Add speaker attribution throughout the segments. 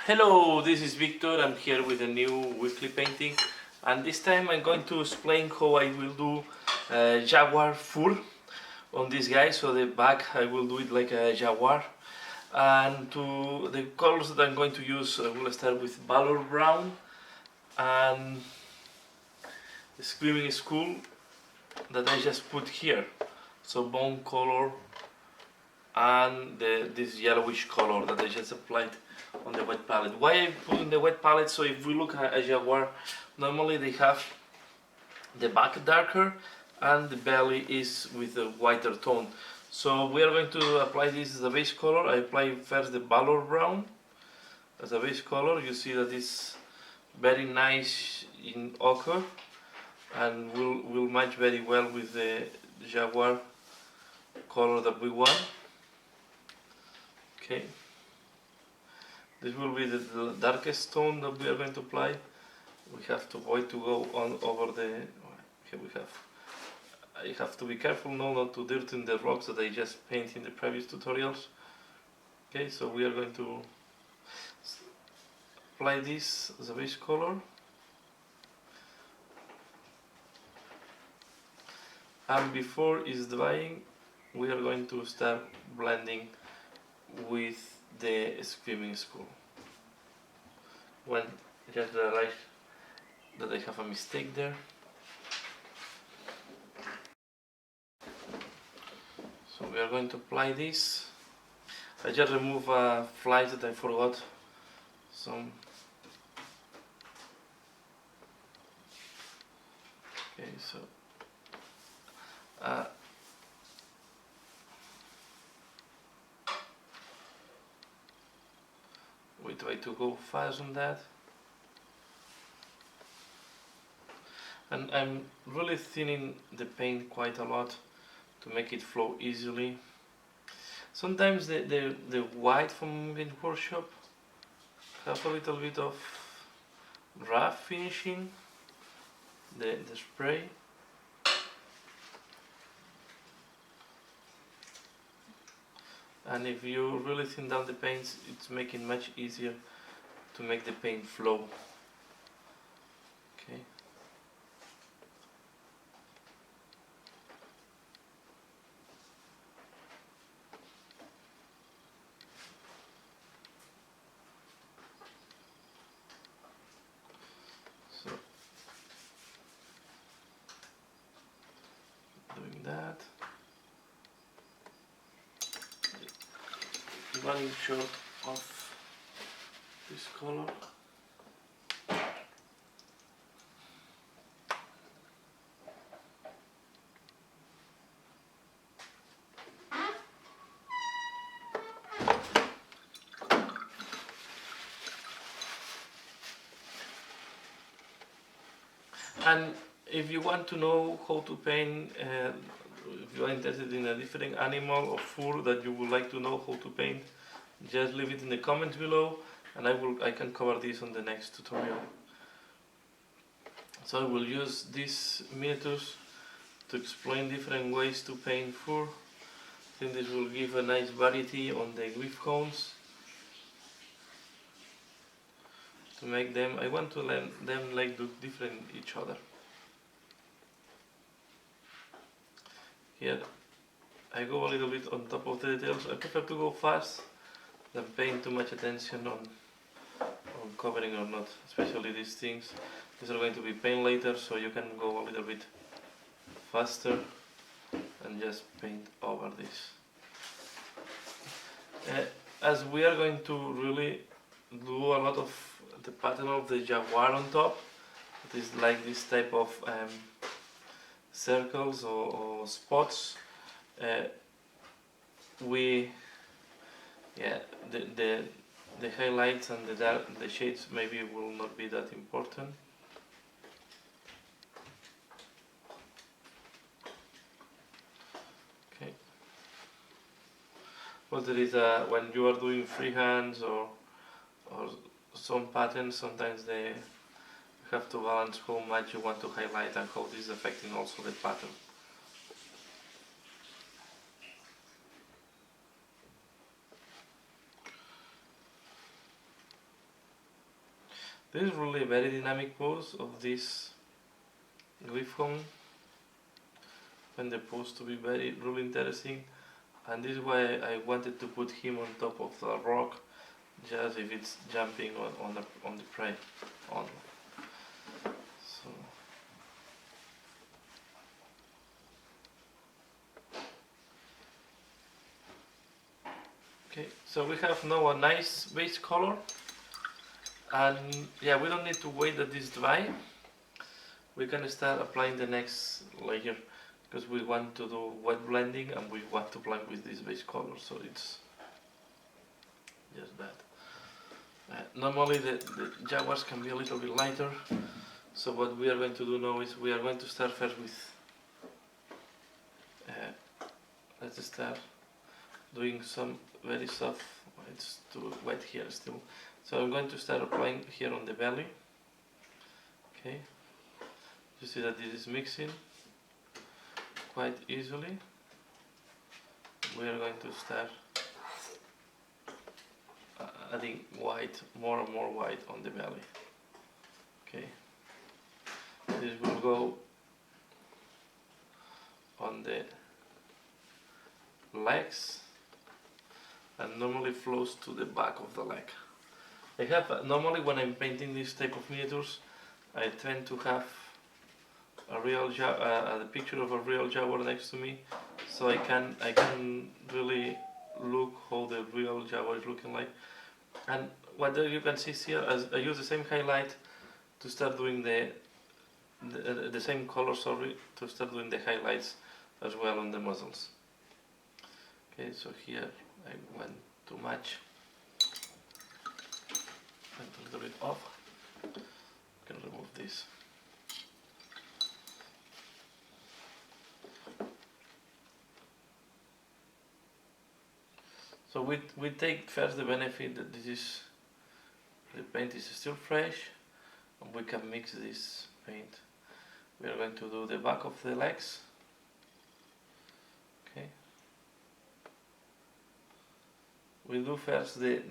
Speaker 1: Hello, this is Victor. I'm here with a new weekly painting, and this time I'm going to explain how I will do Jaguar Fur on this guy. So the back I will do it like a Jaguar, and to the colors that I'm going to use, I will start with Valor Brown and the Screaming Skull that I just put here. So bone color and this yellowish color that I just applied on the wet palette. Why I put in the wet palette? So if we look at a Jaguar, normally they have the back darker and the belly is with a whiter tone. So we are going to apply this as a base color. I apply first the Valor Brown as a base color. You see that it's very nice in ochre and will match very well with the Jaguar color that we want. Okay, this will be the darkest tone that we are going to apply. We have to avoid to go on over the. Here we have. I have to be careful now not to dirty the rocks that I just painted in the previous tutorials. Okay, so we are going to apply this as a base color. And before it's drying, we are going to start blending with the Screaming Skull. When just realize that I have a mistake there. So we are going to apply this. I just remove a fly that I forgot. Some. Okay, so. We try to go fast on that. And I'm really thinning the paint quite a lot to make it flow easily. Sometimes the white from the workshop have a little bit of rough finishing, the spray. And if you really thin down the paints, it's making much easier to make the paint flow. Okay. So, doing that. Running short of this color. And if you want to know how to paint, if you are interested in a different animal or fur that you would like to know how to paint, just leave it in the comments below, and I can cover this on the next tutorial. So I will use these miniatures to explain different ways to paint fur. I think this will give a nice variety on the leaf cones. To make them, I want to let them like look different each other. Here I go a little bit on top of the details. I prefer to go fast than paying too much attention on covering or not, especially these things. These are going to be paint later, so you can go a little bit faster and just paint over this. As we are going to really do a lot of the pattern of the Jaguar on top, it is like this type of circles or spots. The highlights and the shades maybe will not be that important. Okay. But there is when you are doing freehands or some patterns, sometimes you have to balance how much you want to highlight and how this is affecting also the pattern. This is really a very dynamic pose of this griffon, and the pose to be really interesting, and this is why I wanted to put him on top of the rock, just if it's jumping on the prey only. So okay, so we have now a nice base color, and yeah, we don't need to wait that this dry. We can start applying the next layer, because we want to do wet blending and we want to blend with this base color, so it's just that. Normally the Jaguars can be a little bit lighter, so what we are going to do now is we are going to start first with let's start doing some very soft, it's too wet here still, so I'm going to start applying here on the belly. Okay, you see that this is mixing quite easily. We are going to start adding white, more and more white on the belly. Okay, this will go on the legs and normally flows to the back of the leg. I have normally when I'm painting this type of miniatures, I tend to have a real the picture of a real jaguar next to me, so I can really look how the real jaguar is looking like. And what you can see here, as I use the same highlight to start doing the same color, sorry, to start doing the highlights as well on the muzzles. Okay, so here I went too much, went a little bit off. I can remove this. So we take first the benefit that the paint is still fresh, and we can mix this paint. We are going to do the back of the legs. Okay. We do first the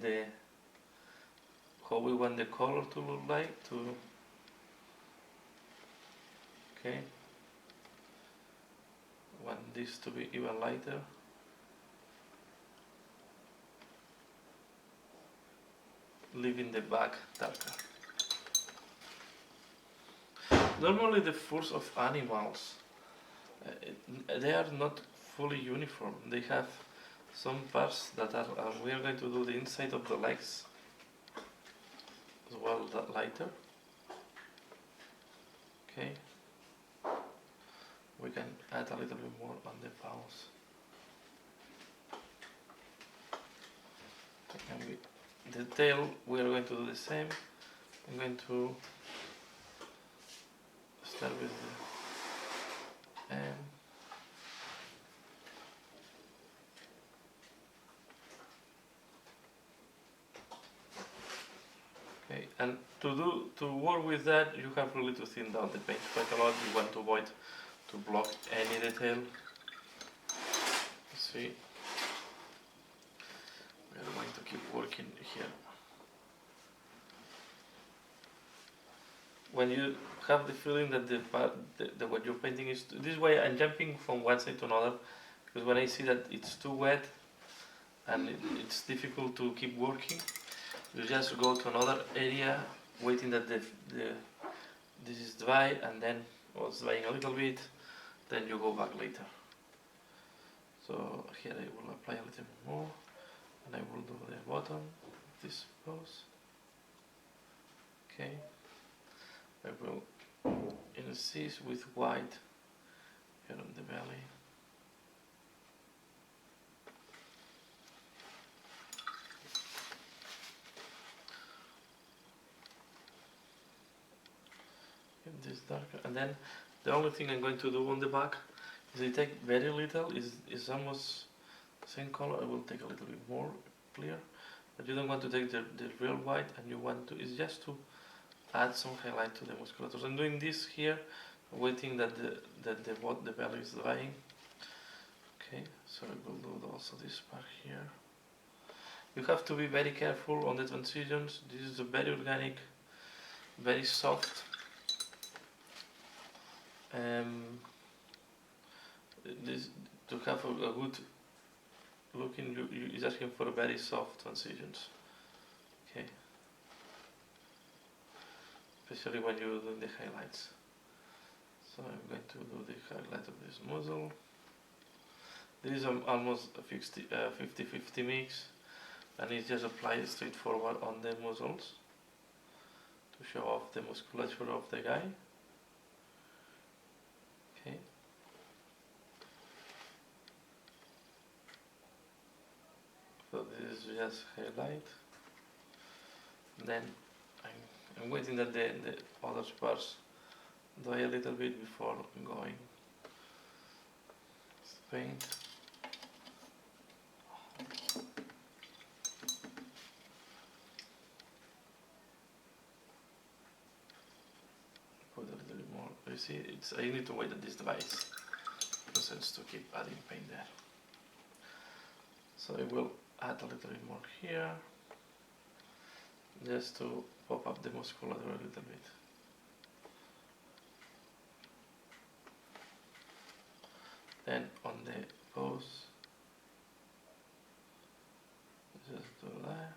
Speaker 1: how we want the color to look like. Okay. Want this to be even lighter. Leaving the back darker. Normally the furs of animals, they are not fully uniform. They have some parts that are, we are going to do the inside of the legs as well, that lighter. Okay. We can add a little bit more on the paws. And the tail, we are going to do the same. I'm going to start with the M. Okay, and to work with that, you have really to thin down the paint quite a lot. You want to avoid to block any detail. See, we are going to keep working here. When you have the feeling that the what you're painting is this way, I'm jumping from one side to another, because when I see that it's too wet and it's difficult to keep working, you just go to another area, waiting that this is dry, and then it's drying a little bit, then you go back later. So here I will apply a little bit more, and I will do the bottom of this pose. Okay. I will insist with white here on the belly. Get this darker, and then the only thing I'm going to do on the back is I take very little, is almost the same color. I will take a little bit more clear, but you don't want to take the real white, and you want to, it's just to add some highlight to the musculatures. I'm doing this here, waiting that the belly is drying. Okay, so I will do also this part here. You have to be very careful on the transitions. This is a very organic very soft. This to have a good looking, you is asking for very soft transitions. Okay, especially when you're doing the highlights. So I'm going to do the highlight of this muzzle. This is almost a 50-50 mix, and it's just applied straightforward on the muzzles to show off the musculature of the guy. Okay. So this is just highlight. Then I'm waiting that the other parts dry a little bit before going paint. Put a little bit more. You see, I need to wait that this dries. No sense to keep adding paint there. So I will add a little bit more here, just to pop up the musculature a little bit. Then on the pose, just do that.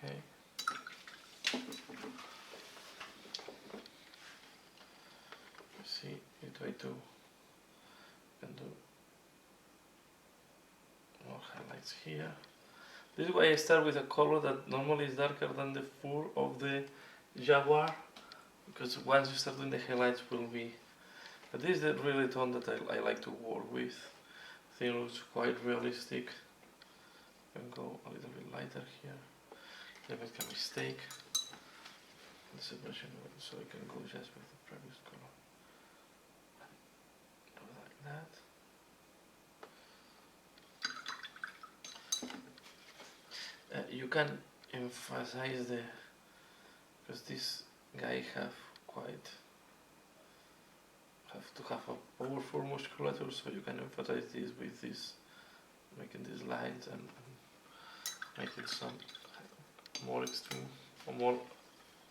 Speaker 1: Okay. See, you try to can do more highlights here. This is why I start with a color that normally is darker than the fur of the Jaguar, because once you start doing the highlights will be. But this is the really tone that I like to work with. I think it looks quite realistic. I can go a little bit lighter here. I make a mistake. The separation, so I can go just with the previous color. Do like that. You can emphasize because this guy have to have a powerful musculature, so you can emphasize this with this, making these lines and making some more extreme or more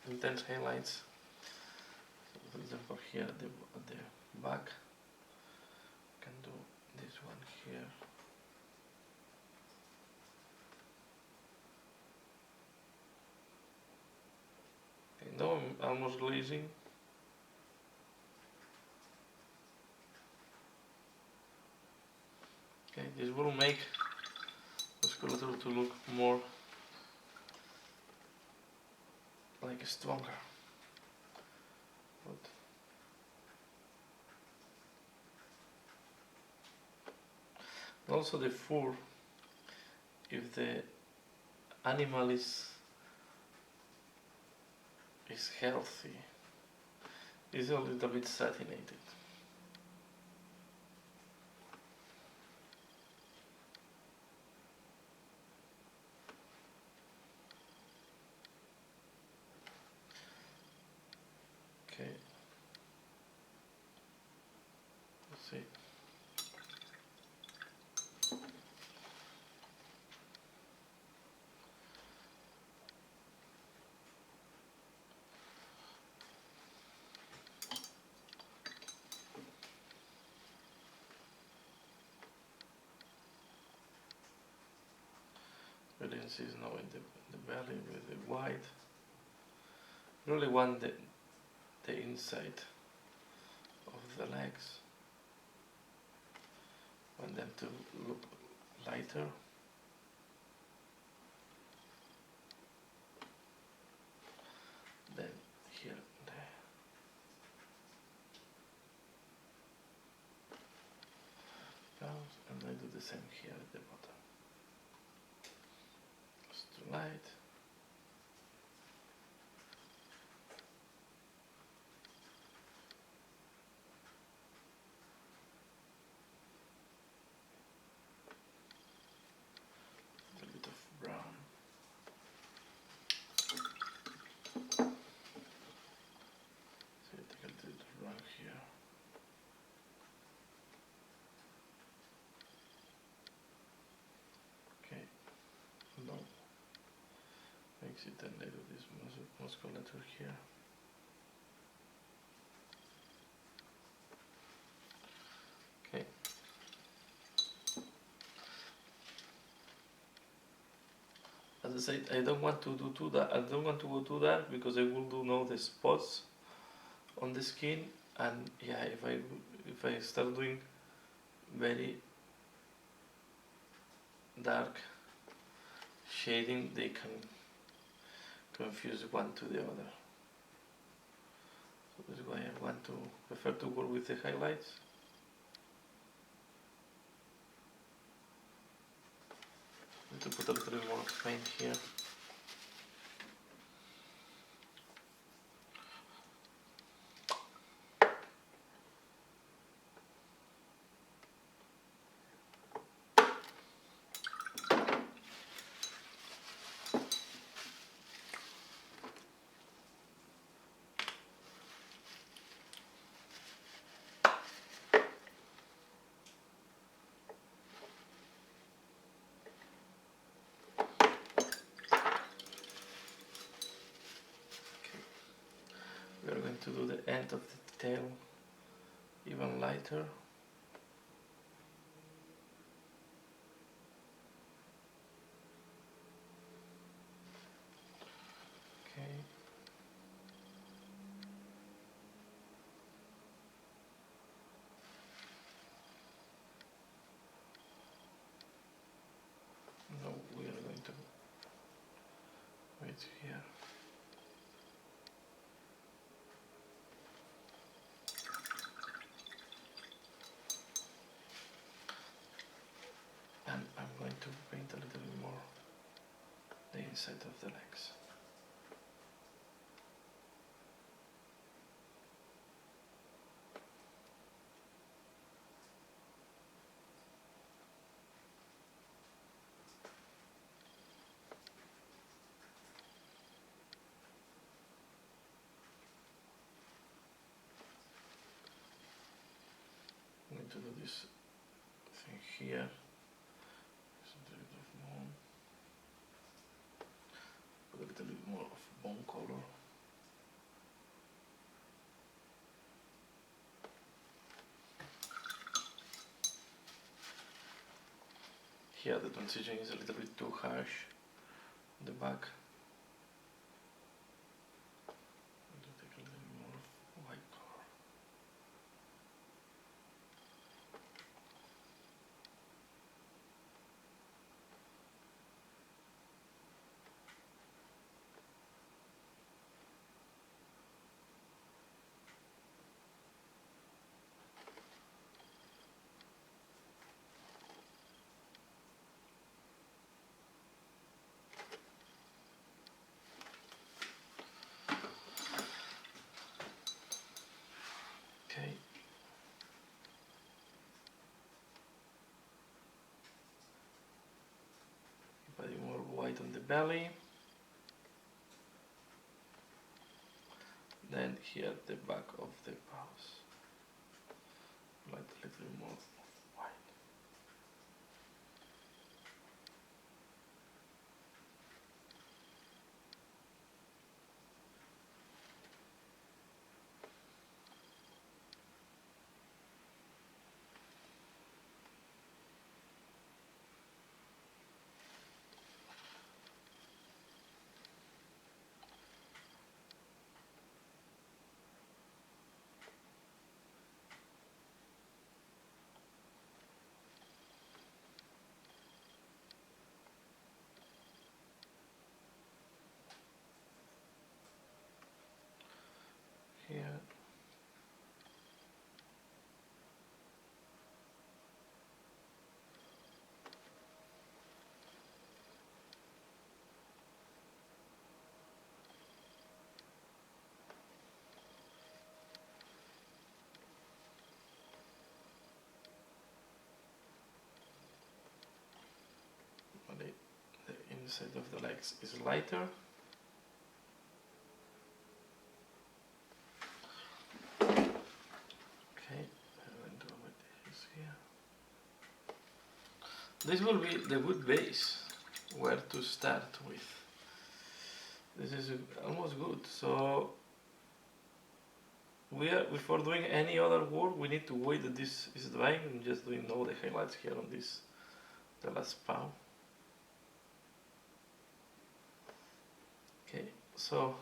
Speaker 1: intense highlights. So for example, here at the back, I can do this one here. Okay, now I'm almost glazing. Okay, this will make the musculature to look more like stronger. But also the fur, if the animal is healthy, is a little bit satinated. Okay. Let's see. Brilliance is now in the belly with the white. Really want the inside of the legs. Want them to look lighter. Then here the bounce, and I do the same here at the bottom. It's too light. A little bit see the nail of this musculature here. Okay. As I said, I don't want to do that. I don't want to go too dark because I will do now the spots on the skin, and yeah, if I start doing very dark shading, they can confuse one to the other. So that's why I want to prefer to work with the highlights. Need to put a little bit more paint here. We are going to do the end of the tail even lighter. Okay. Now we are going to wait here. And I'm going to paint a little bit more the inside of the legs. I'm going to do this thing here. Put a little bit more of bone color. Here the transition is a little bit too harsh on the back. I'll take a little bit more of white color. Okay. Adding more white on the belly. Then here at the back of the paws. Like a little more white. Here. The inside of the legs is lighter. Okay, I'm going to put this here. This will be the good base where to start with. This is almost good. So before doing any other work, we need to wait that this is drying. I'm just doing all the highlights here on this, the last palm. Okay, so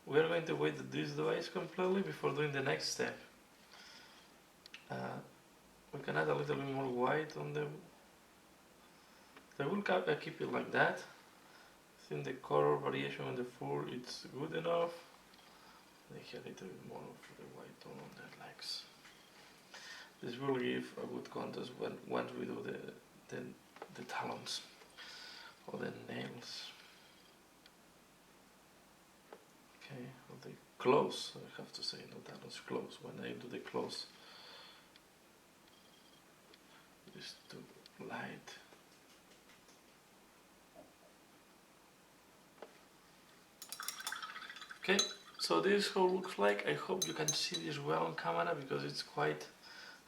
Speaker 1: we are going to wait that this dries completely before doing the next step. We can add a little bit more white on them. I will keep it like that. I think the color variation on the fur it's good enough. Here a little bit more of the white tone on the legs. This will give a good contrast once we do the talons or the nails. Okay, or the claws, I have to say, no talons, claws. When I do the claws, it's too light. Okay, so this is how it looks like. I hope you can see this well on camera because it's quite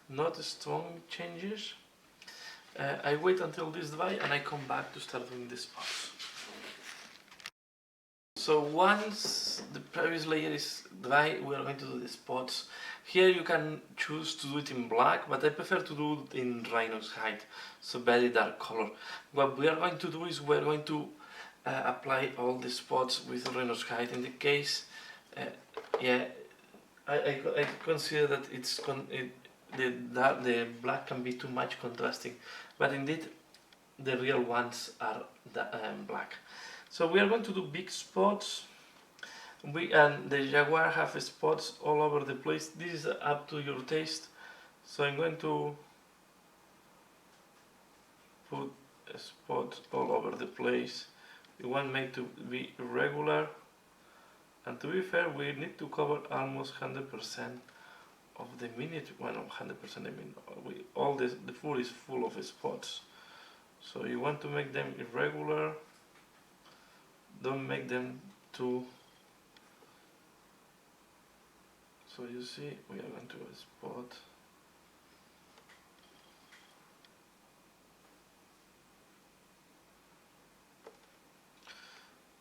Speaker 1: not strong changes. I wait until this dry and I come back to start doing the spots. So once the previous layer is dry, we are going to do the spots. Here you can choose to do it in black, but I prefer to do it in rhino's hide, so very dark color. What we are going to do is we are going to apply all the spots with rhino's hide. In the case, yeah, I consider that the black can be too much contrasting, but indeed the real ones are black. So we are going to do big spots. And the Jaguar have spots all over the place. This is up to your taste. So I'm going to put a spot all over the place. We want make to be irregular. And to be fair, we need to cover almost 100% of the miniature. Well, not 100%. I mean, all the fur is full of spots. So you want to make them irregular. Don't make them too. So you see, we are going to a spot.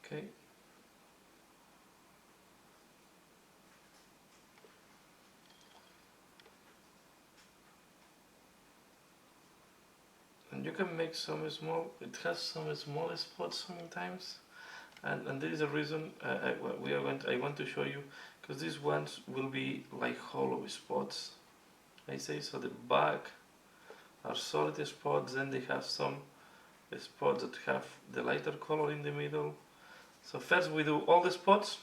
Speaker 1: Okay. And you can make some small. It has some small spots sometimes. And there is a reason I want to show you, because these ones will be like hollow spots. I say so. The back are solid spots, then they have some spots that have the lighter color in the middle. So first we do all the spots.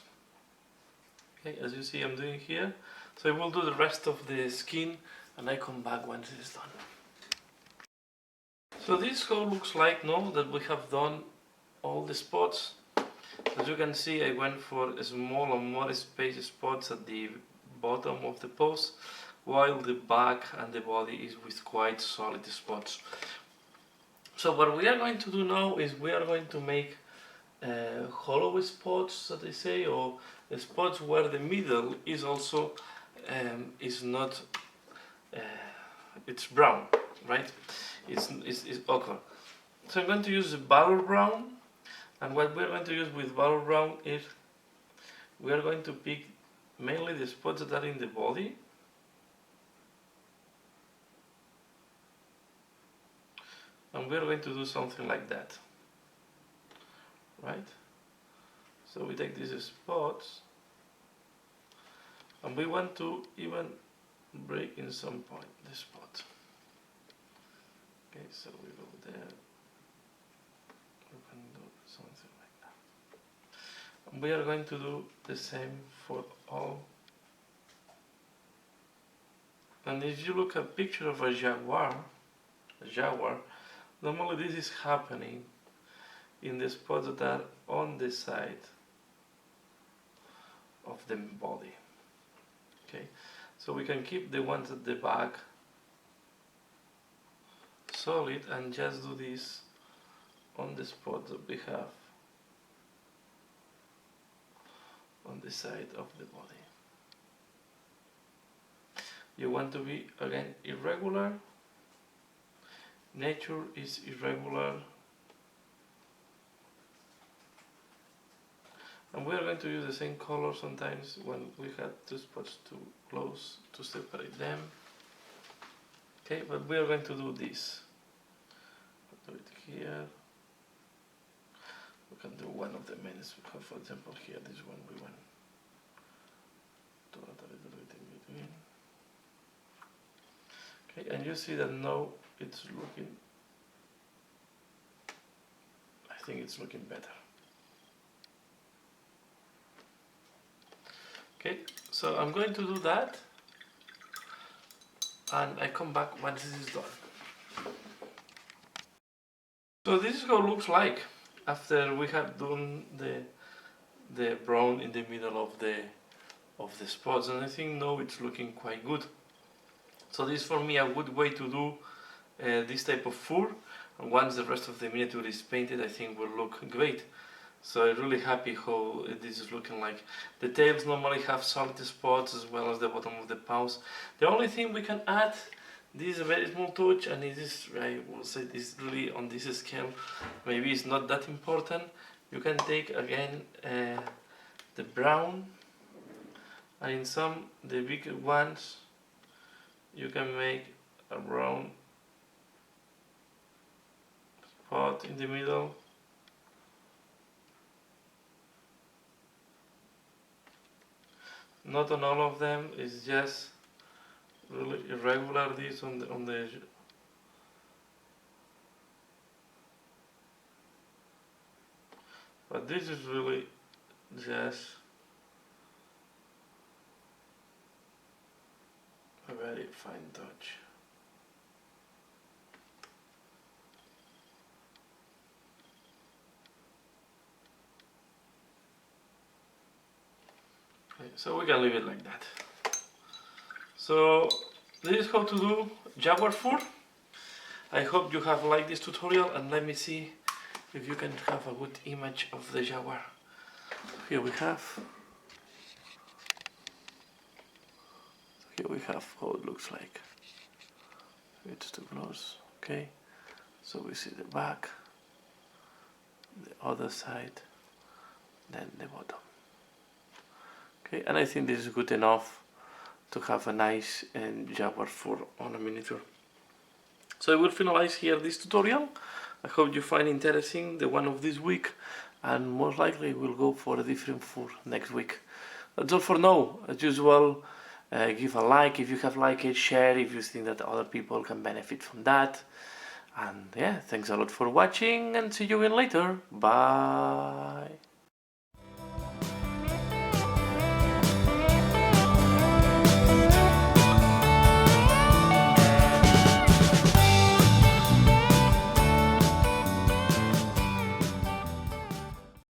Speaker 1: Okay, as you see I'm doing here. So I will do the rest of the skin and I come back once it is done. So this how looks like now that we have done all the spots. As you can see, I went for small and more space spots at the bottom of the post, while the back and the body is with quite solid spots. So what we are going to do now is we are going to make hollow spots, that I say, or spots where the middle is also is not it's brown, right? It's ochre. So I'm going to use the valor brown. And what we're going to use with valor brown is we are going to pick mainly the spots that are in the body. And we're going to do something like that. Right? So we take these spots and we want to even break in some point the spot. Okay, so we go there. We can do something like that. And we are going to do the same for all. And if you look at a picture of a jaguar, normally this is happening in the spots that are on the side of the body. Okay, so we can keep the ones at the back solid and just do this on the spot that we have on the side of the body. You want to be again irregular. Nature is irregular. And we are going to use the same color sometimes when we had two spots too close to separate them. Okay, but we are going to do this. Do it here. We can do one of the menus. For example, here, this one we want to add a little bit in between. Okay, and you see that now it's looking, I think it's looking better. Okay, so I'm going to do that, and I come back once this is done. So this is how it looks like after we have done the brown in the middle of the spots, and I think now it's looking quite good. So this is for me a good way to do this type of fur, and once the rest of the miniature is painted, I think will look great. So I'm really happy how this is looking like. The tails normally have solid spots as well as the bottom of the paws. The only thing we can add, this is a very small touch, and it is, I will say this really on this scale, maybe it's not that important. You can take again the brown, and in some, the bigger ones, you can make a brown spot in the middle. Not on all of them, it's just really irregular this on the but this is really just a very fine touch. Okay, so we can leave it like that. So this is how to do Jaguar Fur. I hope you have liked this tutorial, and let me see if you can have a good image of the Jaguar. Here we have how it looks like. It's too close. Okay, so we see the back, the other side, then the bottom. Okay, and I think this is good enough to have a nice Jaguar fur on a miniature. So I will finalize here this tutorial. I hope you find interesting the one of this week, and most likely we'll go for a different fur next week. That's all for now. As usual, give a like if you have liked it, share if you think that other people can benefit from that. And yeah, thanks a lot for watching, and see you again later. Bye.